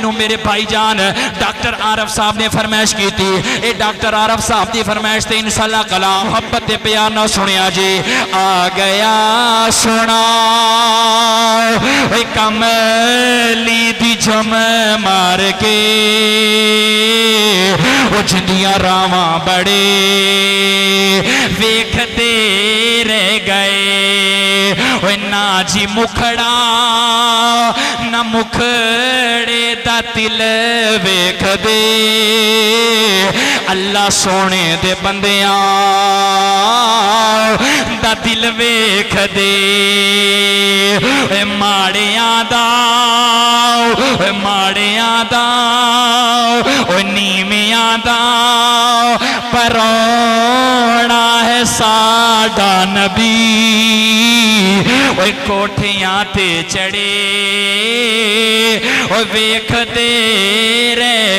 मैनू मेरे भाईजान डॉक्टर आरफ साहब ने फरमाइश की थी। ये डॉक्टर आरफ साहब की फरमाइश से इंशाअल्लाह कलाम मोहब्बत के प्यार ना सुनिया जी। आ गया सुना कमली दी जम मार के वो जिंदियां रावां बड़े वेखते रह गए। ना जी मुखड़ा ना मुखड़े दा दिल वेख दे अल्लाह सोने दे बंदियां दा दिल वेख दे। माड़ियां दा नीमियां दा परोना है साडा नबी। कोठियां ते चढ़े वेखते रह